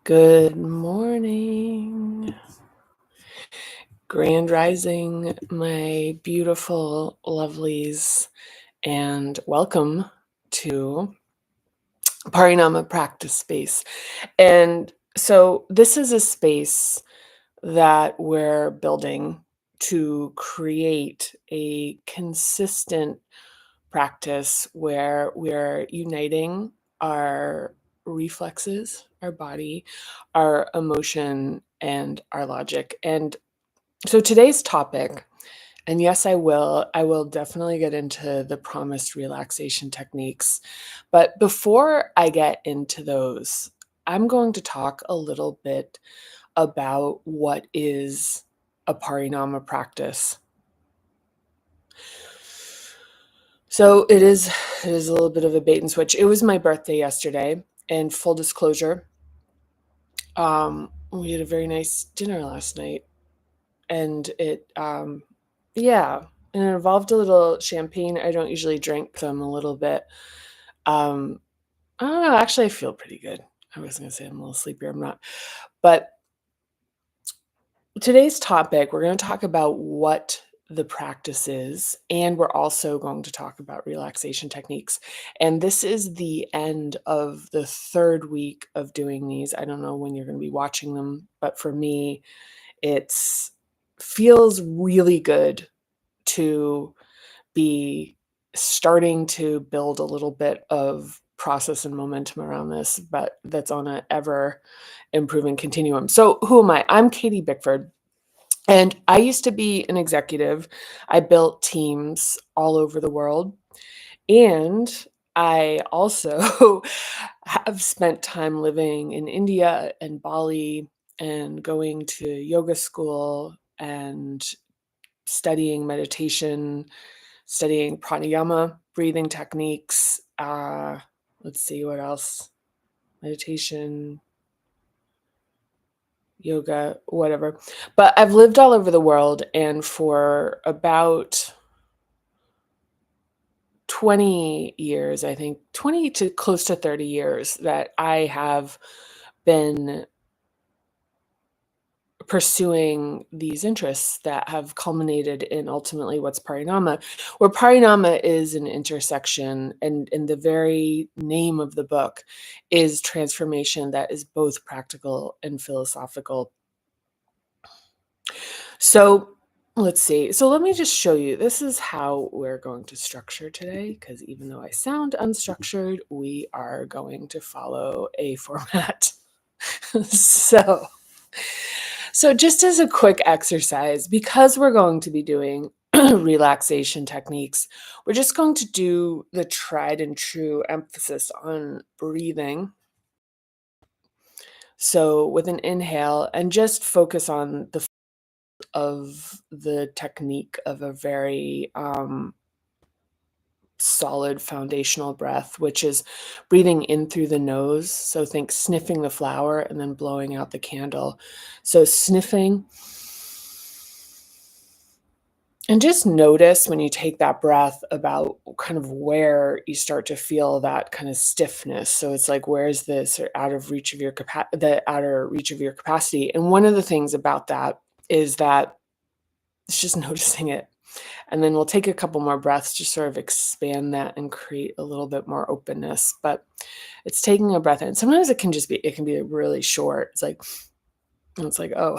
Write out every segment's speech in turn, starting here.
Good morning. Grand rising, my beautiful lovelies, and welcome to Parinama Practice Space. And so this is a space that we're building to create a consistent practice where we're uniting our reflexes, our body, our emotion, and our logic. And so today's topic, and yes, I will definitely get into the promised relaxation techniques. But before I get into those, I'm going to talk a little bit about what is a parinama practice. So it is a little bit of a bait and switch. It was my birthday yesterday, and full disclosure, we had a very nice dinner last night, and yeah, and it involved a little champagne. I don't usually drink, so I'm a little bit, I don't know. Actually, I feel pretty good. I was gonna say I'm a little sleepier. I'm not, but today's topic, we're going to talk about what the practice is, and we're also going to talk about relaxation techniques. And this is the end of the third week of doing these. I don't know when you're going to be watching them, but for me, it's feels really good to be starting to build a little bit of process and momentum around this, but that's on an ever improving continuum. So who am I? I'm Katie Bickford. And I used to be an executive. I built teams all over the world. And I also have spent time living in India and Bali and going to yoga school and studying meditation, studying pranayama, breathing techniques. Let's see what else. Meditation, yoga, whatever. But I've lived all over the world, and for about 20 years, I think 20 to close to 30 years, that I have been pursuing these interests that have culminated in ultimately what's parinama, where parinama is an intersection, and the very name of the book is transformation that is both practical and philosophical. So let's see. So let me just show you. This is how we're going to structure today, because even though I sound unstructured, we are going to follow a format. so, so just as a quick exercise, because we're going to be doing relaxation techniques, we're just going to do the tried and true emphasis on breathing. So with an inhale, and just focus on the of the technique of a very solid foundational breath, which is breathing in through the nose. So think sniffing the flower and then blowing out the candle. So sniffing. And just notice when you take that breath about kind of where you start to feel that kind of stiffness. So it's like, where is this out of reach of your the outer reach of your capacity? And one of the things about that is that it's just noticing it. And then we'll take a couple more breaths to sort of expand that and create a little bit more openness. But it's taking a breath in. Sometimes it can be really short. It's like, and it's like, oh,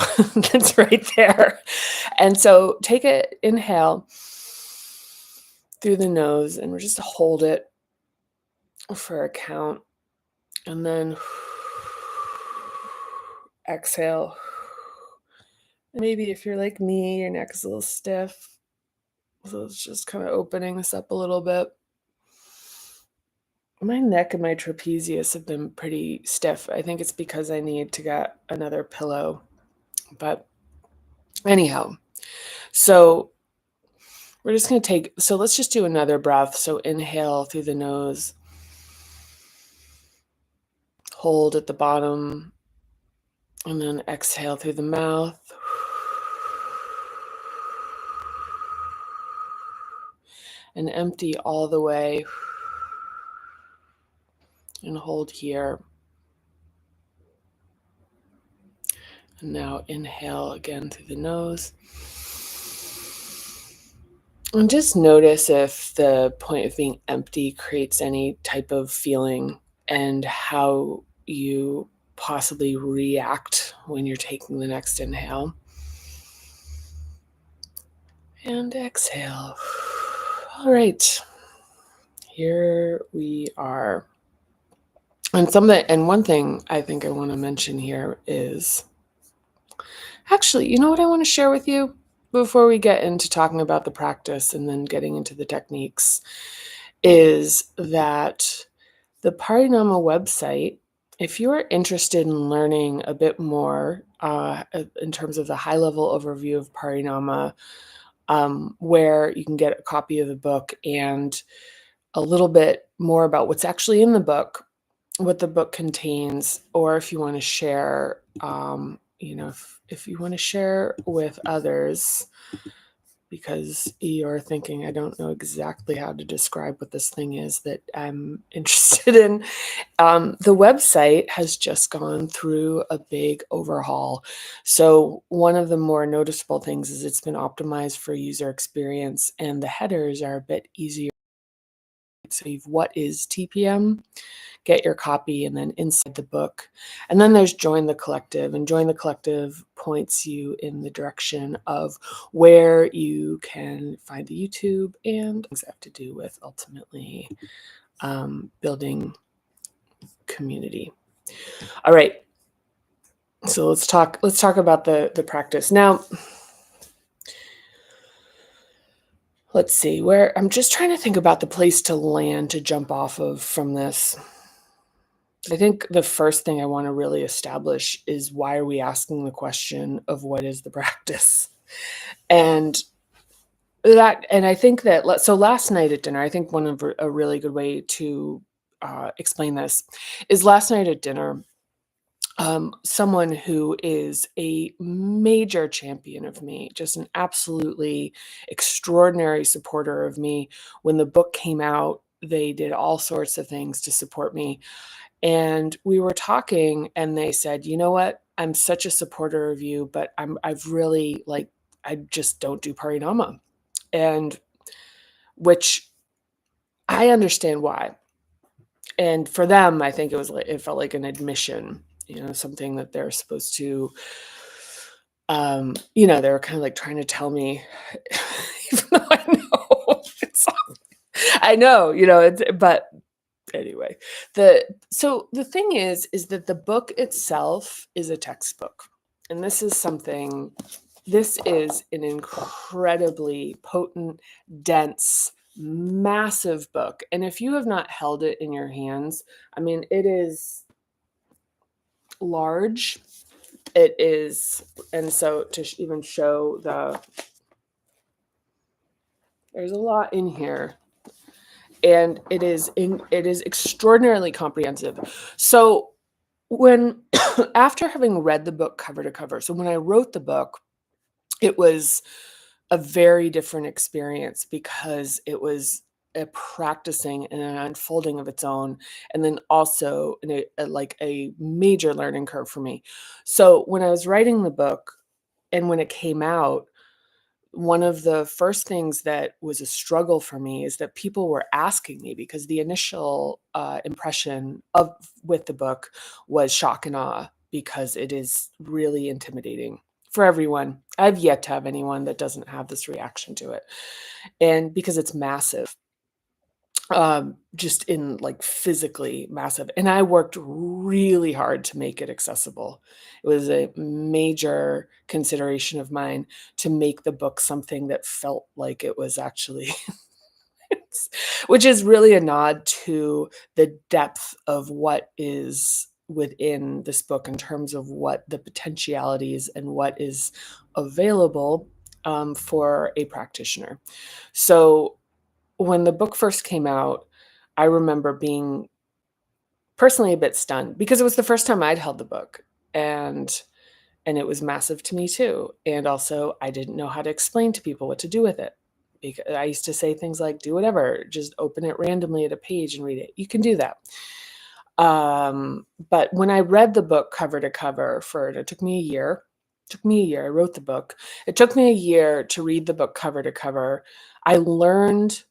that's right there. And so take an inhale through the nose, and we're just to hold it for a count. And then exhale. Maybe if you're like me, your neck is a little stiff. So it's just kind of opening this up a little bit. My neck and my trapezius have been pretty stiff. I think it's because I need to get another pillow. But anyhow, so we're just going to so let's just do another breath. So inhale through the nose, hold at the bottom, and then exhale through the mouth. And empty all the way. And hold here. And now inhale again through the nose. And just notice if the point of being empty creates any type of feeling and how you possibly react when you're taking the next inhale. And exhale. All right. Here we are. And one thing I think I want to mention here is actually, you know what I want to share with you before we get into talking about the practice and then getting into the techniques is that the Parinama website, if you are interested in learning a bit more in terms of the high-level overview of Parinama, where you can get a copy of the book and a little bit more about what's actually in the book, what the book contains, or if you want to share, if you want to share with others, because you're thinking, I don't know exactly how to describe what this thing is that I'm interested in. The website has just gone through a big overhaul. So one of the more noticeable things is it's been optimized for user experience, and the headers are a bit easier. So you've what is TPM, get your copy, and then inside the book. And then there's Join the Collective, and Join the Collective points you in the direction of where you can find the YouTube and things that have to do with ultimately building community. All right. So let's talk about the practice. Now, let's see, where I'm just trying to think about the place to land to jump off of from this. I think the first thing I want to really establish is why are we asking the question of what is the practice? And I think that, so last night at dinner, I think one of a really good way to explain this is last night at dinner, someone who is a major champion of me, just an absolutely extraordinary supporter of me. When the book came out, they did all sorts of things to support me. And we were talking and they said, you know what? I'm such a supporter of you, but I've really I just don't do Parinama. And which I understand why. And for them, I think it felt like an admission, something that they're supposed to, they were kind of like trying to tell me, even though I know I know, but anyway, so the thing is that the book itself is a textbook. And this is an incredibly potent, dense, massive book. And if you have not held it in your hands, I mean, it is large. It is, and so to even show there's a lot in here. And it is extraordinarily comprehensive. So when after having read the book cover to cover, so when I wrote the book, it was a very different experience because it was a practicing and an unfolding of its own, and then also a major learning curve for me. So when I was writing the book and when it came out, one of the first things that was a struggle for me is that people were asking me, because the initial impression with the book was shock and awe, because it is really intimidating for everyone. I've yet to have anyone that doesn't have this reaction to it, and because it's massive, just in physically massive. And I worked really hard to make it accessible. It was a major consideration of mine to make the book something that felt like it was actually, which is really a nod to the depth of what is within this book in terms of what the potentialities and what is available for a practitioner. So when the book first came out, I remember being personally a bit stunned because it was the first time I'd held the book, and it was massive to me too. And also, I didn't know how to explain to people what to do with it. Because I used to say things like, do whatever, just open it randomly at a page and read it. You can do that. But when I read the book cover to cover it took me a year. Took me a year. I wrote the book. It took me a year to read the book cover to cover. I learned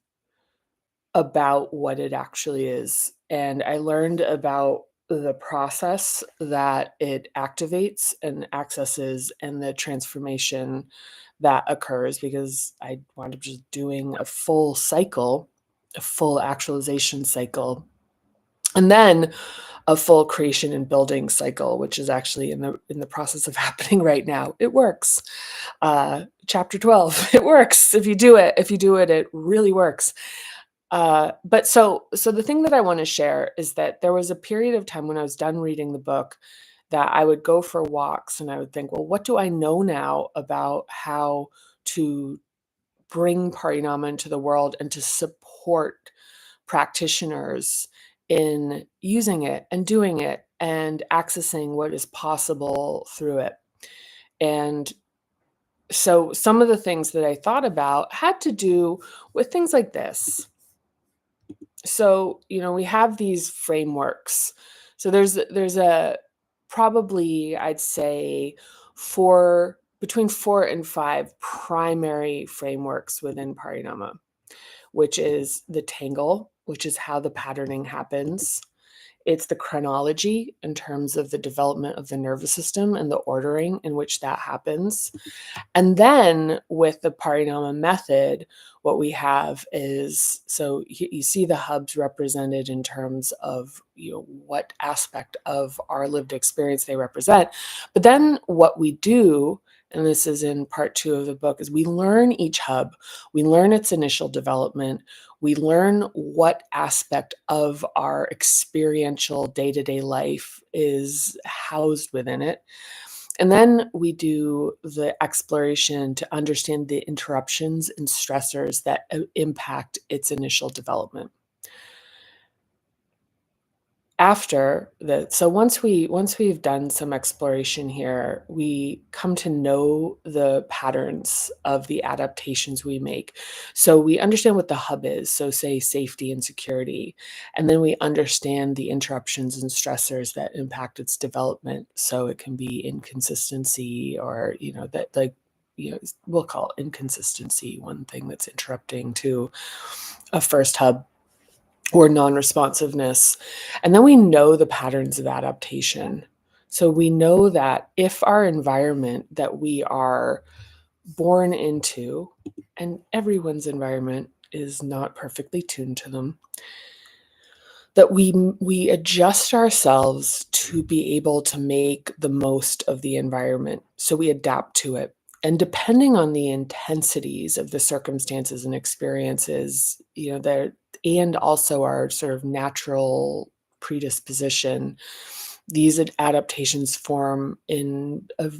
about what it actually is, and I learned about the process that it activates and accesses and the transformation that occurs because I wound up just doing a full cycle, a full actualization cycle, and then a full creation and building cycle, which is actually in the process of happening right now. It works. Chapter 12, it works if you do it. If you do it, it really works. But so the thing that I want to share is that there was a period of time when I was done reading the book that I would go for walks and I would think, well, what do I know now about how to bring Parinama into the world and to support practitioners in using it and doing it and accessing what is possible through it. And so some of the things that I thought about had to do with things like this. So, we have these frameworks. So there's a probably I'd say between 4 and 5 primary frameworks within Parinama, which is the tangle, which is how the patterning happens. It's the chronology in terms of the development of the nervous system and the ordering in which that happens. And then with the Parinama method, what we have is, so you see the hubs represented in terms of what aspect of our lived experience they represent. But then what we do, and this is in part 2 of the book, is we learn each hub. We learn its initial development. We learn what aspect of our experiential day-to-day life is housed within it. And then we do the exploration to understand the interruptions and stressors that impact its initial development. So once we've done some exploration here, we come to know the patterns of the adaptations we make. So we understand what the hub is, so say safety and security, and then we understand the interruptions and stressors that impact its development. So it can be inconsistency or, that we'll call inconsistency one thing that's interrupting to a first hub, or non-responsiveness. And then we know the patterns of adaptation. So we know that if our environment that we are born into, and everyone's environment is not perfectly tuned to them, that we adjust ourselves to be able to make the most of the environment. So we adapt to it. And depending on the intensities of the circumstances and experiences, and also our sort of natural predisposition, these adaptations form in a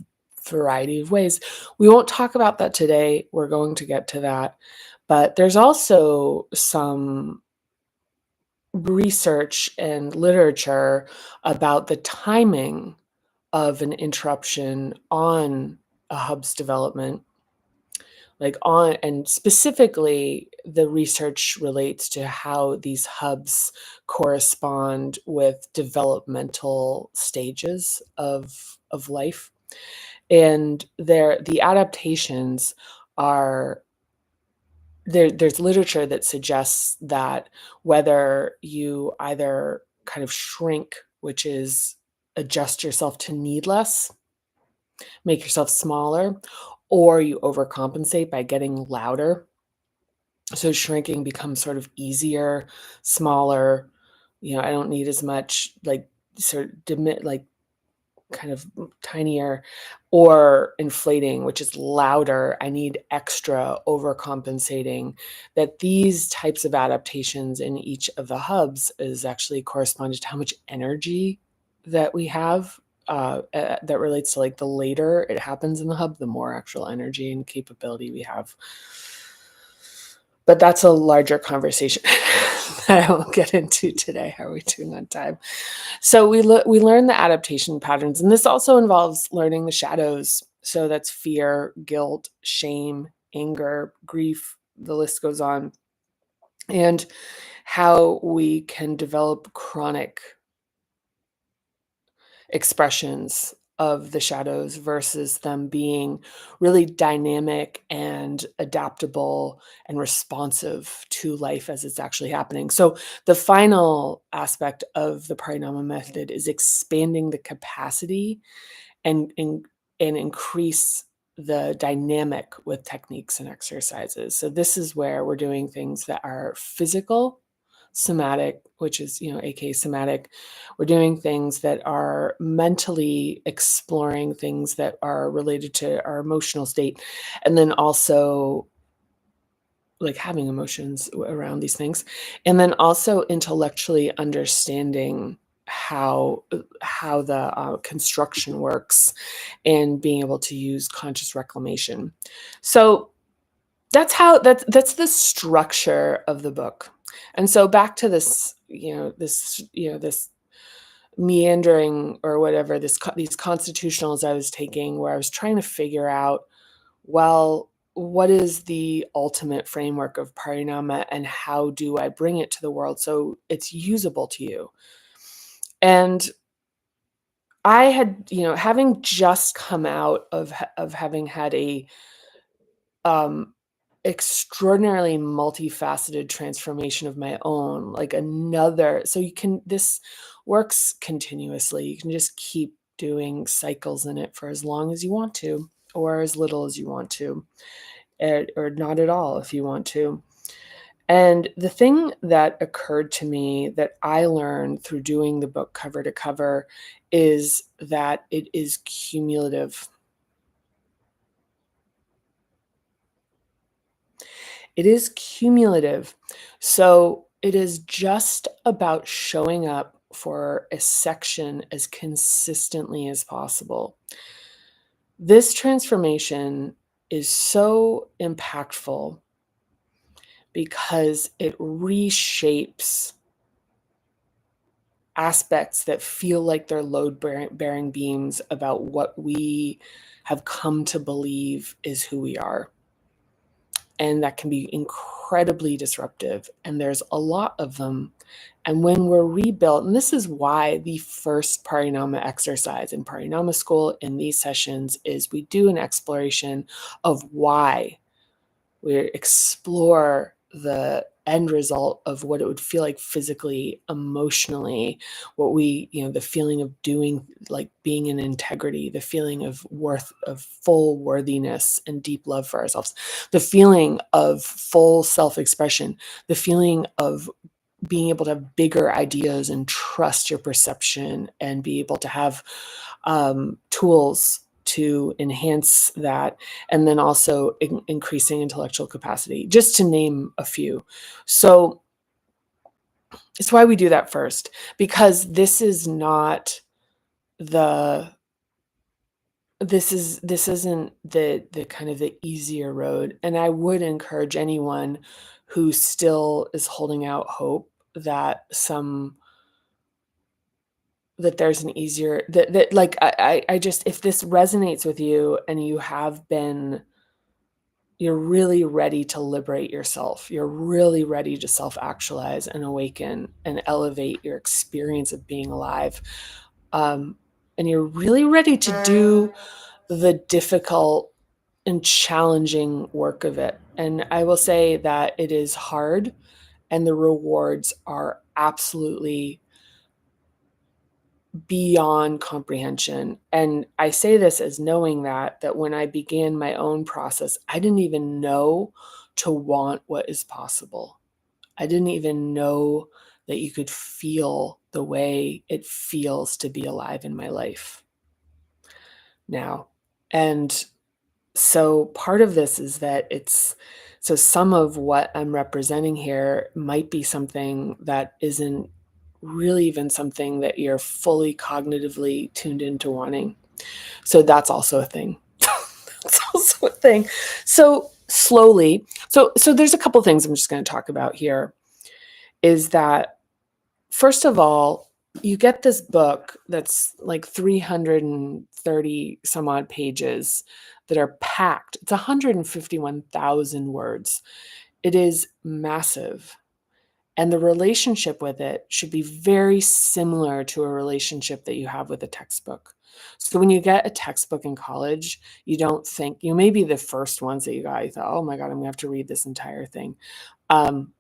variety of ways. We won't talk about that today. We're going to get to that. But there's also some research and literature about the timing of an interruption on a hub's development, and specifically the research relates to how these hubs correspond with developmental stages of life. And the adaptations are there's literature that suggests that whether you either kind of shrink, which is adjust yourself to need less, make yourself smaller, or you overcompensate by getting louder. So shrinking becomes sort of easier, smaller. I don't need as much, sort of kind of tinier, or inflating, which is louder. I need extra, overcompensating. That these types of adaptations in each of the hubs is actually corresponded to how much energy that we have. That relates to the later it happens in the hub, the more actual energy and capability we have. But that's a larger conversation that I won't get into today. How are we doing on time? So we learn the adaptation patterns, and this also involves learning the shadows. So that's fear, guilt, shame, anger, grief, the list goes on, and how we can develop chronic expressions of the shadows versus them being really dynamic and adaptable and responsive to life as it's actually happening. So the final aspect of the Parinama method is expanding the capacity and and increase the dynamic with techniques and exercises. So this is where we're doing things that are physical, somatic, which is, aka somatic. We're doing things that are mentally exploring things that are related to our emotional state, and then also like having emotions around these things, and then also intellectually understanding how the construction works and being able to use conscious reclamation. So that's the structure of the book. And so back to this, this meandering or whatever, these constitutionals I was taking, where I was trying to figure out, well, what is the ultimate framework of parinama and how do I bring it to the world so it's usable to you? And I had, having just come out of having had a um, extraordinarily multifaceted transformation of my own, like another. So this works continuously. You can just keep doing cycles in it for as long as you want to, or as little as you want to, or not at all if you want to. And the thing that occurred to me that I learned through doing the book cover to cover is that it is cumulative. It is cumulative. So it is just about showing up for a section as consistently as possible. This transformation is so impactful because it reshapes aspects that feel like they're load-bearing beams about what we have come to believe is who we are. And that can be incredibly disruptive, and there's a lot of them. And when we're rebuilt, and this is why the first Parinama exercise in Parinama school in these sessions is we do an exploration of why. We explore the end result of what it would feel like physically, emotionally, the feeling of doing, like being in integrity, the feeling of worth, of full worthiness and deep love for ourselves, the feeling of full self-expression, the feeling of being able to have bigger ideas and trust your perception and be able to have tools to enhance that, and then also increasing intellectual capacity, just to name a few. So it's why we do that first, because this is not the this isn't the kind of the easier road. And I would encourage anyone who still is holding out hope that there's an easier, that like I just, if this resonates with you and you're really ready to liberate yourself, you're really ready to self-actualize and awaken and elevate your experience of being alive, and you're really ready to do the difficult and challenging work of it. And I will say that it is hard, and the rewards are absolutely beyond comprehension. And I say this as knowing that when I began my own process, I didn't even know to want what is possible. I didn't even know that you could feel the way it feels to be alive in my life now. And so part of this is that so some of what I'm representing here might be something that isn't really even something that you're fully cognitively tuned into wanting. So that's also a thing. That's also a thing. So slowly, so there's a couple things I'm just going to talk about here, is that first of all, you get this book that's like 330 some odd pages that are packed. It's 151,000 words. It is massive. And the relationship with it should be very similar to a relationship that you have with a textbook. So when you get a textbook in college, you don't think, you may be the first ones that you got, you thought, oh my God, I'm gonna have to read this entire thing. Um,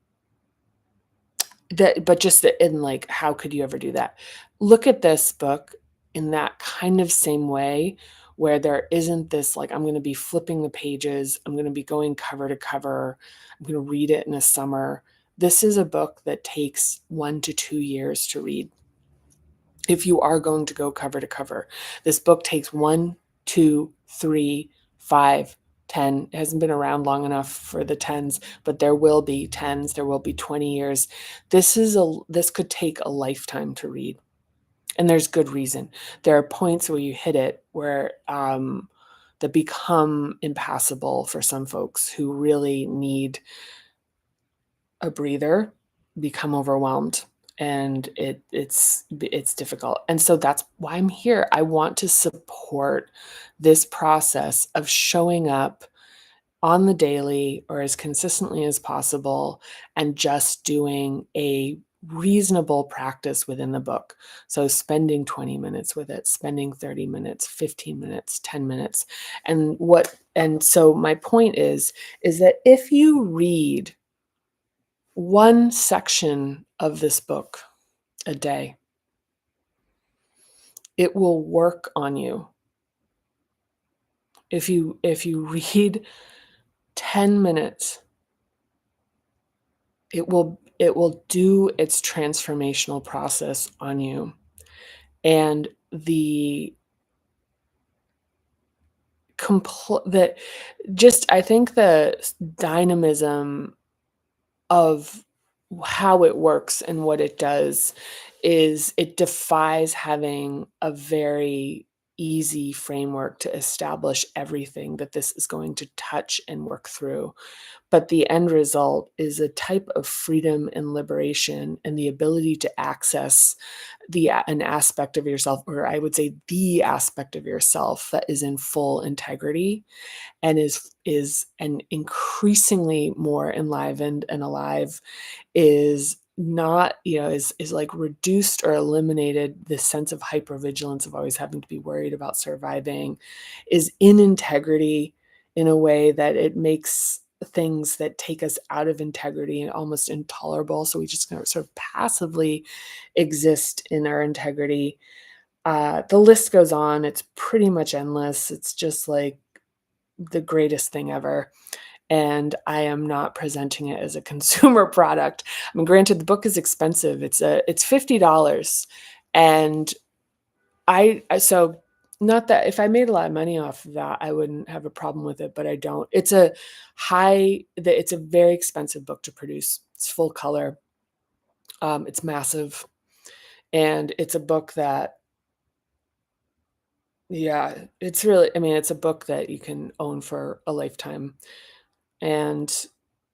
but just in like, how could you ever do that? Look at this book in that kind of same way, where there isn't this like, I'm going to be flipping the pages, I'm going to be going cover to cover, I'm going to read it in a summer. This is a book that takes 1 to 2 years to read. If you are going to go cover to cover, this book takes 1, 2, 3, 5, 10. It hasn't been around long enough for the tens, but there will be tens, there will be 20 years. This could take a lifetime to read. And there's good reason. There are points where you hit it where that become impassable for some folks who really need a breather, become overwhelmed, and it's difficult. And so that's why I'm here. I want to support this process of showing up on the daily or as consistently as possible and just doing a reasonable practice within the book. So spending 20 minutes with it, spending 30 minutes, 15 minutes, 10 minutes. And so my point is that if you read one section of this book a day, it will work on you. If you read 10 minutes, it will do its transformational process on you. And that just, I think the dynamism of how it works and what it does is it defies having a very easy framework to establish everything that this is going to touch and work through. But the end result is a type of freedom and liberation and the ability to access an aspect of yourself, or I would say the aspect of yourself that is in full integrity and is and increasingly more enlivened and alive, is not, is like reduced or eliminated this sense of hypervigilance of always having to be worried about surviving, is in integrity in a way that it makes things that take us out of integrity and almost intolerable. So we just kind of sort of passively exist in our integrity. The list goes on. It's pretty much endless. It's just like the greatest thing ever. And I am not presenting it as a consumer product. I mean, granted, the book is expensive. It's $50. And so not that if I made a lot of money off of that, I wouldn't have a problem with it, but I don't. It's a very expensive book to produce. It's full color. It's massive. And it's a book that, yeah, it's really, I mean, it's a book that you can own for a lifetime. And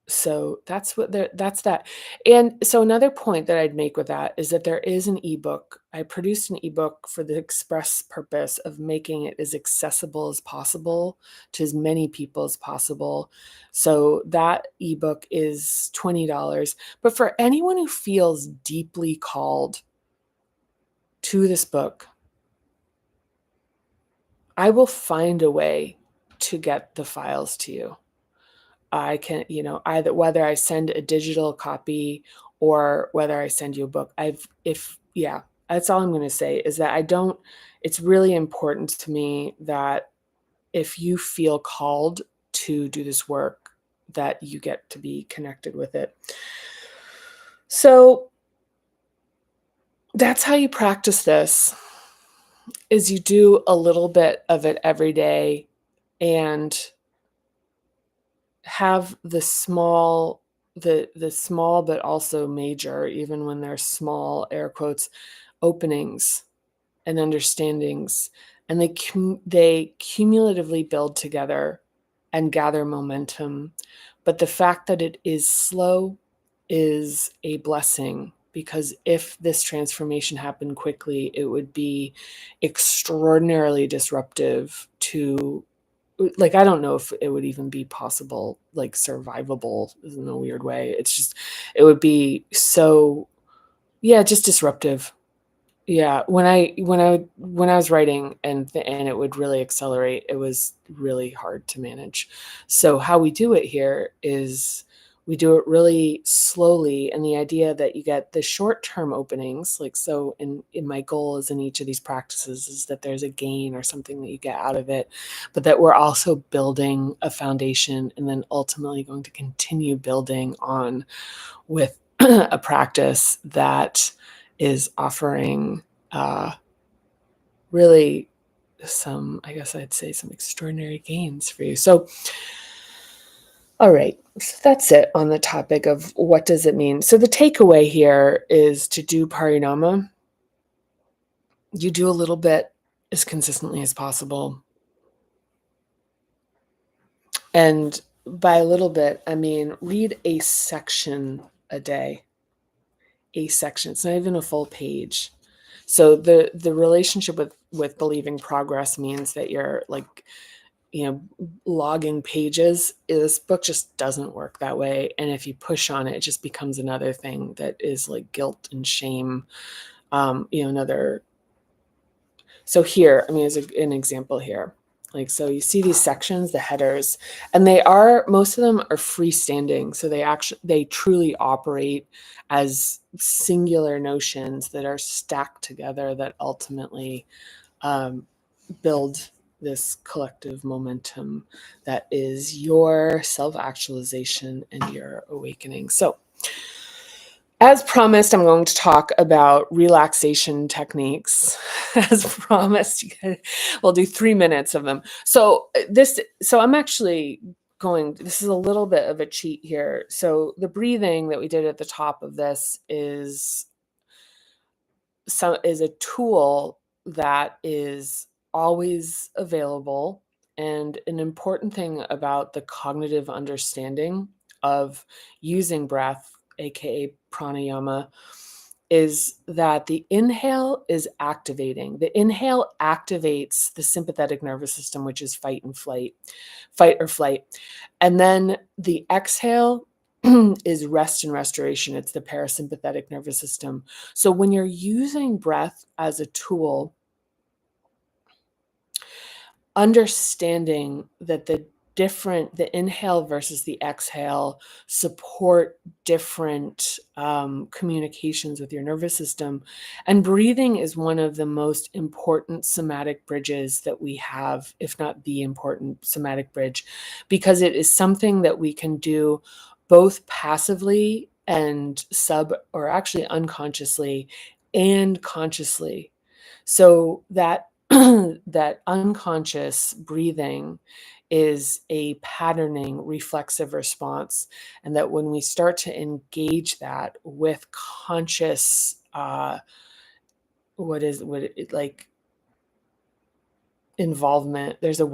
so that's that. And so another point that I'd make with that is that there is an ebook. I produced an ebook for the express purpose of making it as accessible as possible to as many people as possible. So that ebook is $20. But for anyone who feels deeply called to this book, I will find a way to get the files to you. I can, either whether I send a digital copy or whether I send you a book. That's all I'm going to say is that it's really important to me that if you feel called to do this work, that you get to be connected with it. So that's how you practice this, is you do a little bit of it every day and have the small but also major, even when they're small, air quotes, openings and understandings, and they cumulatively build together and gather momentum. But the fact that it is slow is a blessing, because if this transformation happened quickly, it would be extraordinarily disruptive to like, I don't know if it would even be possible, like, survivable in a weird way. It's just it would be so yeah, just disruptive. Yeah, when I was writing and it would really accelerate, it was really hard to manage. So how we do it here is we do it really slowly, and the idea that you get the short-term openings, like, so in my goal is in each of these practices is that there's a gain or something that you get out of it, but that we're also building a foundation and then ultimately going to continue building on with a practice that is offering really some, I guess I'd say, some extraordinary gains for you. So, all right, so that's it on the topic of what does it mean. So the takeaway here is to do parinama. You do a little bit as consistently as possible. And by a little bit, I mean read a section a day. A section. It's not even a full page. So the relationship with believing progress means that you're like, logging pages. This book just doesn't work that way. And if you push on it, it just becomes another thing that is like guilt and shame. Another. So here, I mean, as an example here, like, so you see these sections, the headers, and most of them are freestanding. So they truly operate as singular notions that are stacked together that ultimately build this collective momentum that is your self-actualization and your awakening. So, as promised, I'm going to talk about relaxation techniques. As promised, we'll do 3 minutes of them. So I'm actually this is a little bit of a cheat here. So the breathing that we did at the top of this is a tool that is always available. And an important thing about the cognitive understanding of using breath, aka pranayama, is that the inhale is activating. The inhale activates the sympathetic nervous system, which is fight or flight. And then the exhale is rest and restoration. It's the parasympathetic nervous system. So when you're using breath as a tool, understanding that the inhale versus the exhale support different communications with your nervous system. And breathing is one of the most important somatic bridges that we have, if not the important somatic bridge, because it is something that we can do both passively and or actually unconsciously and consciously. So that that unconscious breathing is a patterning reflexive response, and that when we start to engage that with conscious like involvement, there's a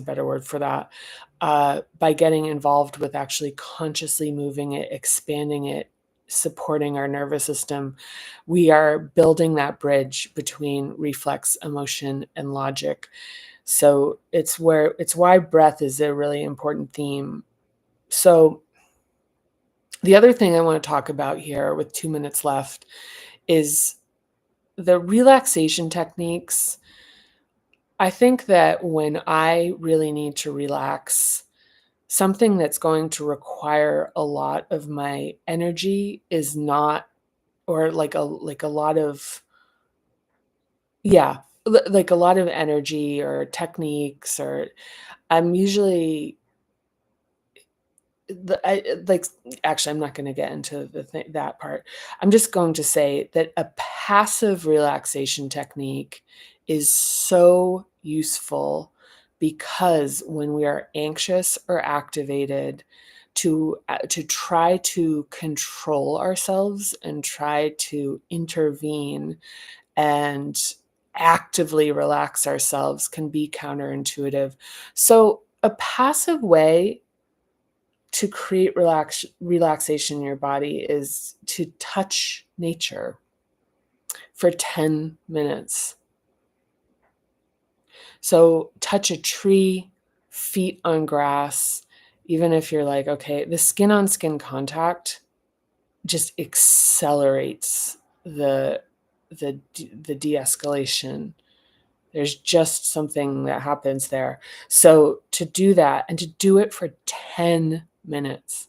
better word for that, by getting involved with actually consciously moving it, expanding it, supporting our nervous system, we are building that bridge between reflex, emotion, and logic. So it's why breath is a really important theme. So the other thing I want to talk about here with 2 minutes left is the relaxation techniques. I think that when I really need to relax, something that's going to require a lot of my energy is not, or like a lot of, yeah, like a lot of energy or techniques, or I'm usually like, actually, I'm not going to get into that part. I'm just going to say that a passive relaxation technique is so useful, because when we are anxious or activated, to try to control ourselves and try to intervene and actively relax ourselves can be counterintuitive. So a passive way to create relaxation in your body is to touch nature for 10 minutes. So touch a tree, feet on grass, even if you're like, okay, the skin on skin contact just accelerates the de-escalation. There's just something that happens there. So to do that and to do it for 10 minutes,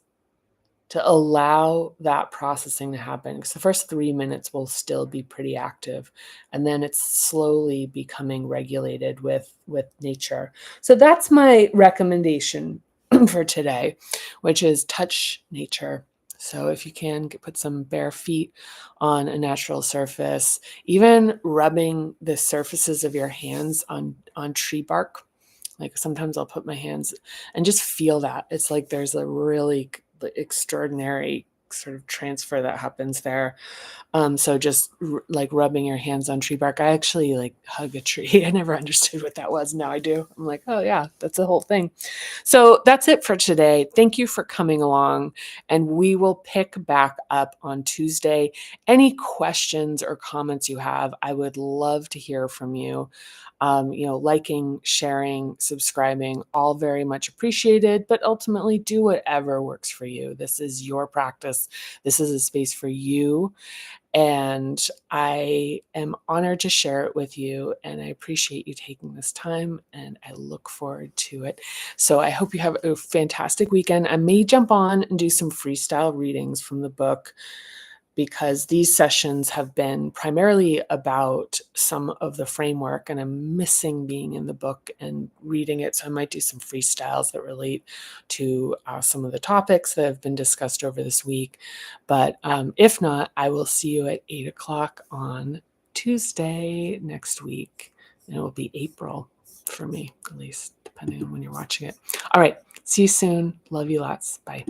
to allow that processing to happen, because the first 3 minutes will still be pretty active, and then it's slowly becoming regulated with nature. So that's my recommendation for today, which is touch nature. So if you can put some bare feet on a natural surface, even rubbing the surfaces of your hands on tree bark. Like sometimes I'll put my hands and just feel that. It's like there's a really extraordinary sort of transfer that happens there. So just like rubbing your hands on tree bark. I actually like hug a tree. I never understood what that was. Now I do. I'm like, oh yeah, that's the whole thing. So that's it for today. Thank you for coming along, and we will pick back up on Tuesday. Any questions or comments you have, I would love to hear from you. Liking, sharing, subscribing, all very much appreciated, but ultimately do whatever works for you. This is your practice. This is a space for you. And I am honored to share it with you. And I appreciate you taking this time, and I look forward to it. So I hope you have a fantastic weekend. I may jump on and do some freestyle readings from the book, because these sessions have been primarily about some of the framework, and I'm missing being in the book and reading it. So I might do some freestyles that relate to some of the topics that have been discussed over this week. But if not, I will see you at 8 o'clock on Tuesday next week. And it will be April for me, at least, depending on when you're watching it. All right. See you soon. Love you lots. Bye.